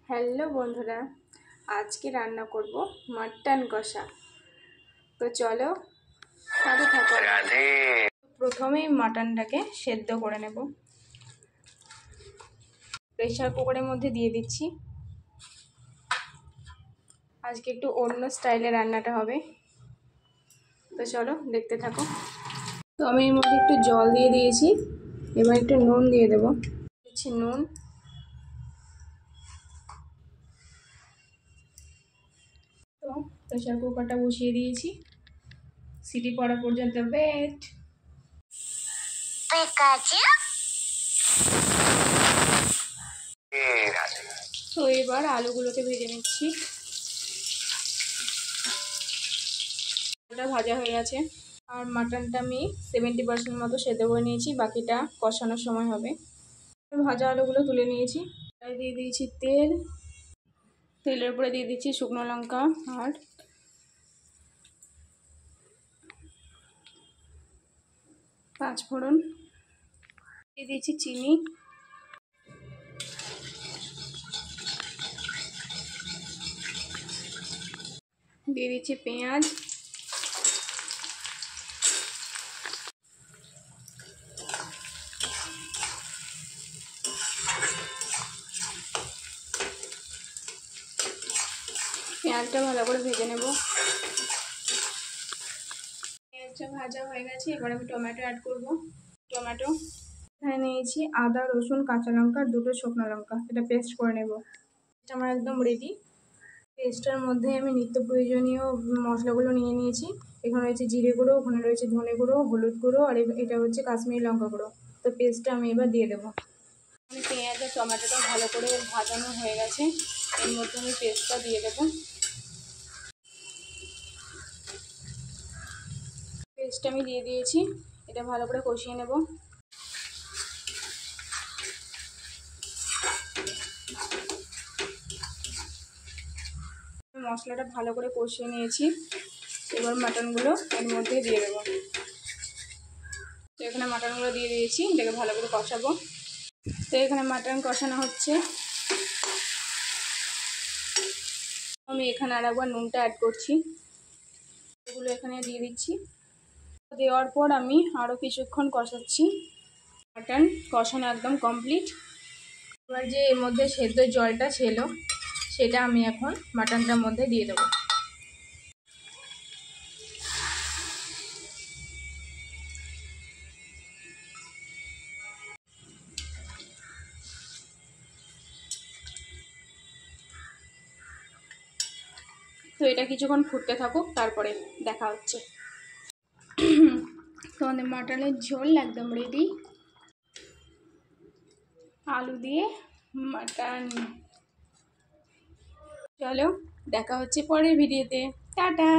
Hello বন্ধুরা, আজকে রান্না করব মাটন কষা। তো চলো সাথে থাকো। প্রথমেই মাটনটাকে সেদ্ধ করে নেব। প্রেসার কুকারের মধ্যে দিয়ে দিচ্ছি। আজকে একটু অন্য স্টাইলে রান্নাটা হবে, তো চলো দেখতে থাকো। তো আমি এর মধ্যে একটু জল দিয়ে দিয়েছি, এবার একটু নুন দিয়ে দেবো। দিচ্ছি নুন, তো প্রেসার কুকারটা বসিয়ে দিয়েছি। সিটি পড়া পর্যন্ত ওয়েট। তো এবার আলুগুলোকে ভেজে নিচ্ছি। ভাজা হয়ে গেছে, আর মাটনটা আমি 70% মতো সেদ্ধ করে নিয়েছি, বাকিটা কষানোর সময় হবে। ভাজা আলুগুলো তুলে নিয়েছি, দিয়ে দিয়েছি তেল। তেলের উপরে দিয়ে দিচ্ছি শুকনো লঙ্কা আর পাঁচফোড়ন, দিয়ে দিয়েছি চিনি, দিয়ে দিচ্ছি পেঁয়াজ, পেঁয়াজটা ভালো করে ভেজে নেব। পেঁয়াজটা ভাজা হয়ে গেছে, এবার আমি টমেটো অ্যাড করব। টমেটো এখানে নিয়েছি আদা, রসুন, কাঁচা লঙ্কা, দুটো শুকনো লঙ্কা, এটা পেস্ট করে নেব। এটা আমার একদম রেডি। পেস্টটার মধ্যে আমি নিত্য প্রয়োজনীয় মশলাগুলো নিয়ে নিয়েছি। এখানে রয়েছে জিরে গুঁড়ো, ওখানে রয়েছে ধনে গুঁড়ো, হলুদ গুঁড়ো, আর এটা হচ্ছে কাশ্মীরি লঙ্কা গুঁড়ো। তো পেস্টটা আমি এবার দিয়ে দেবো। আমি পেঁয়াজ আর টমেটোটা ভালো করে ভাজানো হয়ে গেছে, এর মধ্যে আমি পেস্টটা দিয়ে দেবো। পেস্টটা আমি দিয়ে দিয়েছি, এটা ভালো করে কষিয়ে নেব। মশলাটা ভালো করে কষিয়ে নিয়েছি, এবার মাটনগুলো এর মধ্যে দিয়ে দেবো। তো এখানে মাটনগুলো দিয়ে দিয়েছি, এটাকে ভালো করে কষাবো। তো এখানে মাটন কষানো হচ্ছে, আমি এখানে আর একবার নুনটা অ্যাড করছি, এগুলো এখানে দিয়ে দিচ্ছি। দেওয়ার পর আমি আরও কিছুক্ষণ কষাচ্ছি। মাটন কষানো একদম কমপ্লিট। এবার যে এর মধ্যে সেদ্ধ জলটা ছিল, সেটা আমি এখন মাটনটার মধ্যে দিয়ে দেবো। তো এটা কিছুক্ষণ ফুটতে থাকুক, তারপরে দেখা হচ্ছে। তো আমাদের মাটনের ঝোল একদম রেডি। আলু দিয়ে মাটন। চলো দেখা হচ্ছে পরের ভিডিওতে। টাটা।